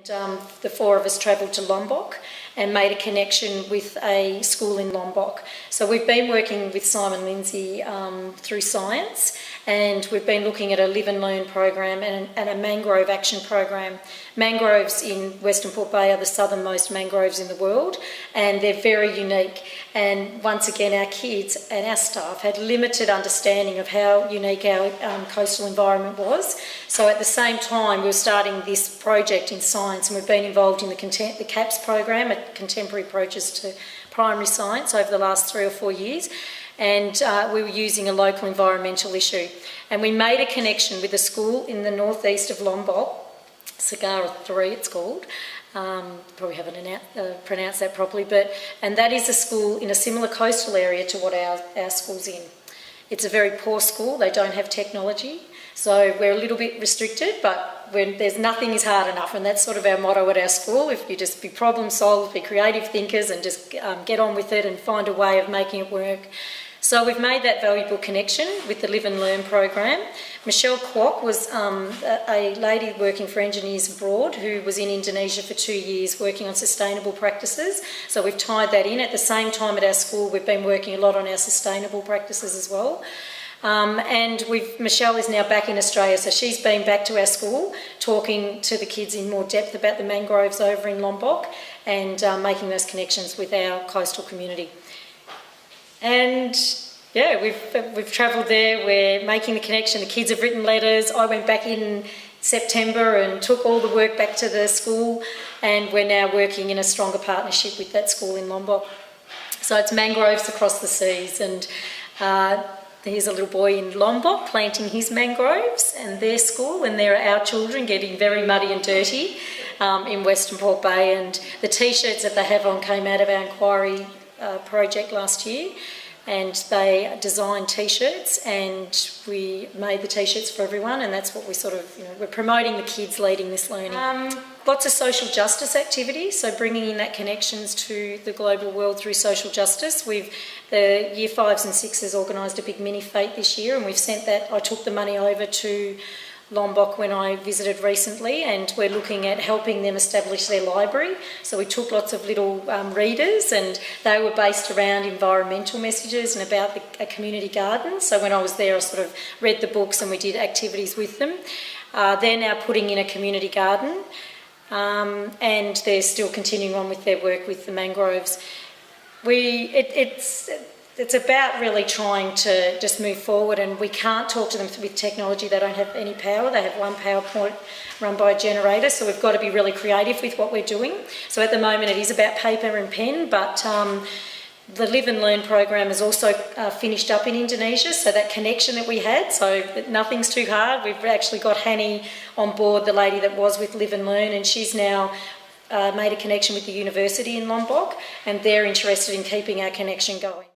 The four of us travelled to Lombok and made a connection with a school in Lombok. So we've been working with Simon Lindsay through science, and we've been looking at a live and learn program and a mangrove action program. Mangroves in Western Port Bay are the southernmost mangroves in the world, and they're very unique. And once again, our kids and our staff had limited understanding of how unique our coastal environment was. So at the same time, we were starting this project in science, and we've been involved in the CAPS program, at Contemporary Approaches to Primary Science, over the last 3 or 4 years. And we were using a local environmental issue. And we made a connection with a school in the northeast of Lombok, Sagara 3 it's called. Probably haven't pronounced that properly, and that is a school in a similar coastal area to what our school's in. It's a very poor school, they don't have technology, so we're a little bit restricted, but there's nothing is hard enough, and that's sort of our motto at our school. If you just be problem solvers, be creative thinkers, and just get on with it and find a way of making it work. So we've made that valuable connection with the Live and Learn program. Michelle Kwok was a lady working for Engineers Abroad who was in Indonesia for 2 years working on sustainable practices. So we've tied that in. At the same time at our school, we've been working a lot on our sustainable practices as well. Michelle is now back in Australia, so she's been back to our school talking to the kids in more depth about the mangroves over in Lombok and making those connections with our coastal community. And yeah, we've travelled there, we're making the connection, the kids have written letters. I went back in September and took all the work back to the school, and we're now working in a stronger partnership with that school in Lombok. So it's mangroves across the seas, and here's a little boy in Lombok planting his mangroves and their school, and there are our children getting very muddy and dirty in Western Port Bay. And the t-shirts that they have on came out of our inquiry project last year, and they designed t-shirts, and we made the t-shirts for everyone, and that's what we sort of, we're promoting the kids leading this learning. Lots of social justice activities, so bringing in that connections to the global world through social justice. The Year 5s and 6s organised a big mini fete this year, and we've sent that. I took the money over to Lombok when I visited recently, and we're looking at helping them establish their library. So we took lots of little readers, and they were based around environmental messages and about a community garden. So when I was there, I sort of read the books and we did activities with them. They're now putting in a community garden, and they're still continuing on with their work with the mangroves. It's about really trying to just move forward, and we can't talk to them with technology. They don't have any power. They have one PowerPoint run by a generator, so we've got to be really creative with what we're doing. So at the moment it is about paper and pen, but the Live and Learn program is also finished up in Indonesia, so that connection that we had, so nothing's too hard. We've actually got Hani on board, the lady that was with Live and Learn, and she's now made a connection with the university in Lombok, and they're interested in keeping our connection going.